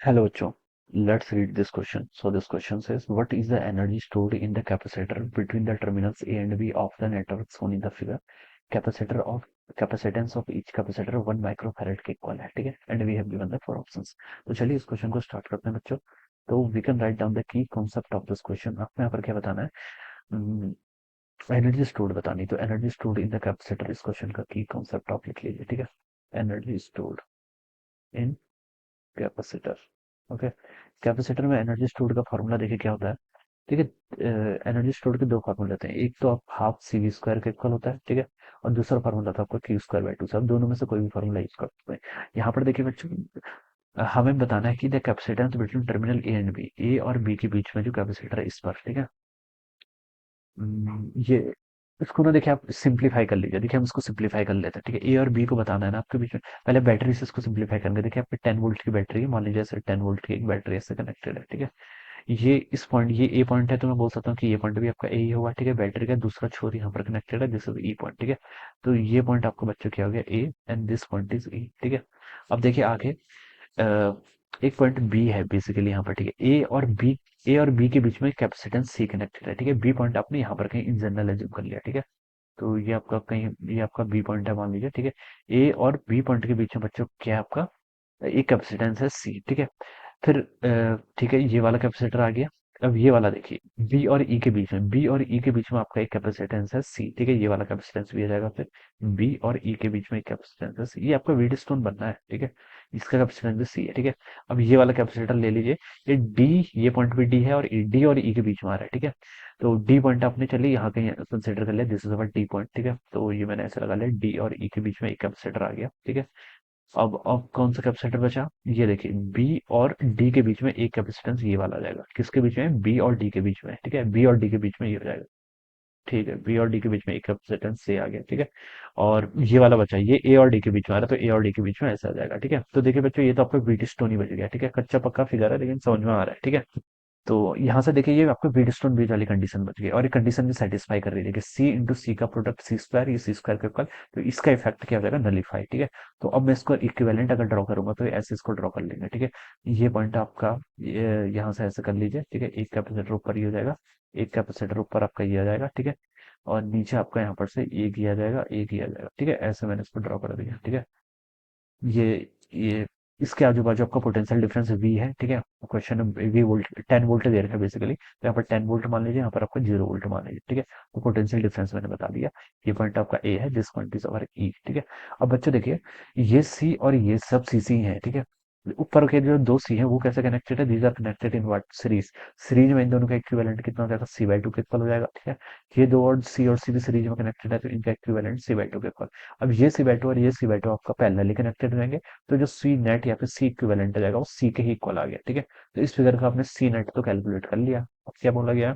Hello, Cho. Let's read this question. So this question says, what is the energy stored in the capacitor between the terminals A and B of the network shown in the figure? Capacitor of capacitance of each capacitor 1 microfarad के equal है, ठीक है। And we have given the four options. तो चलिए इस question को start करते हैं बच्चों। तो we can write down the key concept of this question. आपको यहाँ पर क्या बताना है? एनर्जी स्टोर्ड बतानी। तो energy stored in the capacitor, इस क्वेश्चन का की कॉन्सेप्ट आप लिख लीजिए, ठीक है। एनर्जी स्टोर्ड इन कैपेसिटर। ओके। कैपेसिटर में एनर्जी स्टोर्ड का फॉर्मूला देखिए क्या होता है, ठीक है। एनर्जी स्टोर्ड के दो फार्मूले होते हैं। एक तो आप हाफ सी वी स्क्वायर के इक्वल होता है, ठीक है। और दूसरा फार्मूला था आपका क्यू स्क्वायर बाई टू। सब दोनों में से कोई भी फार्मूला यूज कर सकते हैं। यहाँ पर देखिए बच्चों, हमें बताना है कि the capacitance between terminal A and B, A और बी के बीच में जो कैपेसिटर है इस पर, ठीक है। ये इसको ना देखिए आप सिंप्लीफाई कर लीजिए। देखिए हम इसको सिंप्लीफाई कर लेते हैं, ठीक है। ए और बी को बताना है ना आपके बीच में। पहले बैटरी से इसको सिंप्लीफाई करेंगे। देखिए आपके 10 वोल्ट की बैटरी है, मान लीजिए ऐसे 10 वोल्ट की एक बैटरी ऐसे कनेक्टेड है, ठीक है। ये इस पॉइंट, ये ए पॉइंट है, तो मैं बोल सकता हूँ कि ये पॉइंट भी आपका ए ही होगा, ठीक है। बैटरी का दूसरा छोर यहाँ पर कनेक्टेड है, दिस इज ई पॉइंट, ठीक है। तो ये पॉइंट आपको बच्चों क्या हो गया, ए, एंड दिस पॉइंट इज ई, ठीक है। अब देखिए आगे, अ, एक पॉइंट बी है बेसिकली यहाँ पर, ठीक है। ए और बी के बीच में कैपेसिटेंस सी कनेक्टेड है, ठीक है। बी पॉइंट आपने यहाँ पर कहीं इन जनरल एज्यूम कर लिया, ठीक है। तो ये आपका कहीं, ये आपका बी पॉइंट है मान लीजिए, ठीक है। ए और बी पॉइंट के बीच में बच्चों क्या है आपका, एक कैपेसिटेंस है सी, ठीक है। फिर ठीक है, ये वाला कैपेसिटर आ गया। अब ये वाला देखिए, बी और ई के बीच में, बी और ई के बीच में आपका एक कैपेसिटेंस है सी, ठीक है। ये वाला कैपेसिटेंस भी आ जाएगा। फिर बी और ई के बीच में एक कैपेसिटेंस है सी, ये आपका व्हीट स्टोन बनना है, ठीक है। इसका कैपेसिटेंस भी सी है, ठीक है। अब ये वाला कैपेसिटर ले लीजिए, ये डी, ये पॉइंट भी डी है, और डी और ई के बीच में आ रहा है, ठीक है। तो डी पॉइंट आपने चलिए यहाँ कहीं कंसिडर कर लिया, this is our D point, ठीक है। तो ये मैंने ऐसे लगा लिया, डी और ई के बीच में एक कैपेसिटर आ गया, ठीक है। अब कौन सा कैपेसिटर बचा, ये देखिए, बी और डी के बीच में एक कैपेसिटेंस ये वाला आ जाएगा। किसके बीच में, बी और डी के बीच में, ठीक है। बी और डी के बीच में ये हो जाएगा, ठीक है। बी और डी के बीच में एक कैपेसिटेंस से आ गया, ठीक है। और ये वाला बचा, ये ए और डी के बीच में आ रहा है, तो ए और डी के बीच में ऐसा आ जाएगा, ठीक है। तो देखिए बच्चों, ये तो आपका व्हीट स्टोन ही बच गया, ठीक है। कच्चा पक्का फिगर है लेकिन समझ में आ रहा है, ठीक है। तो यहाँ से देखिए, ये आपको व्हीटस्टोन ब्रिज वाली कंडीशन बच गई, और ये कंडीशन भी सेटिस्फाई कर रही है कि सी इंटू सी का प्रोडक्ट सी स्क्वायर, ये सी स्क्वायर के इक्वल। तो इसका इफेक्ट क्या हो जाएगा, नलीफाई, ठीक है। तो अब मैं इसको इक्विवेलेंट अगर ड्रॉ करूंगा तो ऐसे इसको ड्रॉ कर लेंगे, ठीक है। ये पॉइंट आपका यहाँ से ऐसे कर लीजिए, ठीक है। एक कैपेसिटर ऊपर ये हो जाएगा, एक कैपेसिटर ऊपर आपका ये आ जाएगा, ठीक है। और नीचे आपका यहाँ पर से एक ही आ जाएगा, एक ही आ जाएगा, ठीक है। ऐसे मैंने इसको ड्रॉ कर दिया, ठीक है। ये ये इसके आजू बाजू आपका पोटेंशियल डिफरेंस वी है, ठीक है। क्वेश्चन में वी वोल्ट 10 वोल्ट दे रखा है बेसिकली, तो यहाँ पर 10 वोल्ट मान लीजिए, यहाँ पर आपका 0 वोल्ट मान लीजिए, ठीक है। तो पोटेंशियल डिफरेंस मैंने बता दिया। ये पॉइंट आपका ए है, दिस पॉइंट इज अवर ई, ठीक है। अब बच्चों देखिए, ये सी और ये सब सी सी है, ठीक है। ऊपर के जो दो सी है वो कैसे कनेक्टेड है, these are connected in what, series. Series में इन दोनों का इक्विवेलेंट कितना हो जाएगा, सी बाई टू के इक्वल हो जाएगा, ठीक है। ये दो और सी भी सीरीज में कनेक्टेड है, तो इनका इक्विवेलेंट सी बाई टू के इक्वल। अब ये सी बाई टू और ये सी बाई टू आपका पैरेलली कनेक्टेड रहेंगे, तो जो सी नेट या फिर सी इक्विवेलेंट आ जाएगा वो सी के ही इक्वल आ गया, ठीक है। तो इस फिगर का आपने सी नेट तो कैलकुलेट कर लिया। अब क्या बोला गया,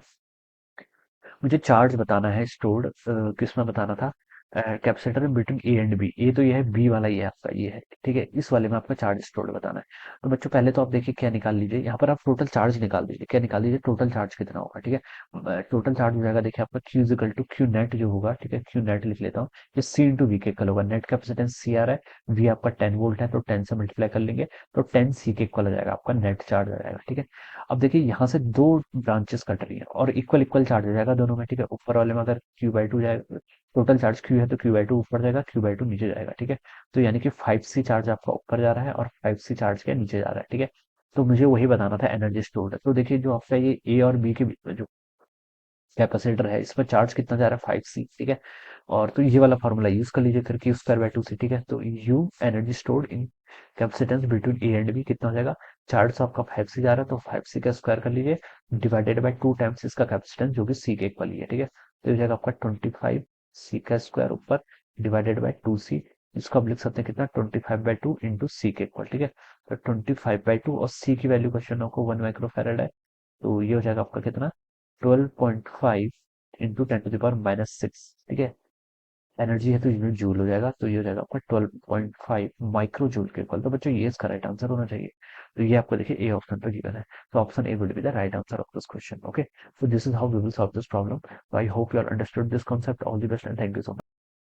मुझे चार्ज बताना है स्टोर्ड, किसमें बताना था, capacitor between A and B. A तो ये है, बी वाला ये आपका ये है, ठीक है। इस वाले में आपका चार्ज स्टोर्ड बताना है। तो बच्चों पहले तो आप देखिए क्या निकाल लीजिए, यहाँ पर आप टोटल चार्ज निकाल दीजिए। क्या निकाल लीजिए, टोटल चार्ज कितना होगा, ठीक है। टोटल चार्ज हो जाएगा, देखिए आपका Q equal to Q net जो होगा, ठीक है। क्यू नेट लिख लेता हूँ, ये सी इंटू वी के इक्वल होगा। नेट कैपेसिटेंस सी आ रहा है, वी आपका 10 वोल्ट है, तो 10 से मल्टीप्लाई कर लेंगे, तो 10 सी के इक्वल हो जाएगा, आपका नेट चार्ज आ जाएगा, ठीक है। अब देखिए यहाँ से दो ब्रांचेस कट रही हैं और इक्वल इक्वल चार्ज हो जाएगा दोनों में, ठीक है। ऊपर वाले में अगर क्यू बाई टू जाएगा, टोटल चार्ज क्यू है तो क्यू बाई टू ऊपर जाएगा, क्यू बाई टू नीचे जाएगा, ठीक है। तो यानी कि 5C चार्ज आपका ऊपर जा रहा है और 5C चार्ज क्या नीचे जा रहा है, ठीक है। तो मुझे वही बताना था, एनर्जी स्टोर्ड। तो देखिए जो आपका ये ए और बी के बीच में जो कैपेसिटर है, इसमें चार्ज कितना जा रहा है, 5C, ठीक है। और तो ये वाला फॉर्मूला यूज कर लीजिए फिर, Q square by two C, ठीक है। तो U energy stored in capacitance between A and B कितना हो जाएगा, चार्ज तो आपका 5C जा रहा है, तो 5C का स्क्वायर कर लीजिए, डिवाइडेड बाई टू टाइम्स इसका कैपेसिटेंस जो कि सी के इक्वल ही है, ठीक है। तो ये हो जाएगा आपका 25C का स्क्वायर ऊपर डिवाइडेड बाई 2C। इसको आप लिख सकते हैं कितना, 25/2 इंटू सी के इक्वल, ठीक है। तो 25/2 और सी की वैल्यू क्वेश्चन आपको 1 माइक्रोफेरेड है, तो ये हो जाएगा आपका कितना, 12.5 इंटू 10⁻⁻6, ठीक है। एनर्जी है तो यूनिट जूल हो जाएगा, तो ये हो जाएगा आपका 12.5 माइक्रो जूल के इक्वल। तो बच्चों ये इसका राइट आंसर होना चाहिए। तो ये आपको देखिए ए ऑप्शन पर गिवन है, तो option A would be the right answer of this question. Okay, so this is how we will solve this problem. I hope you are understood this concept. All the best and thank you so much.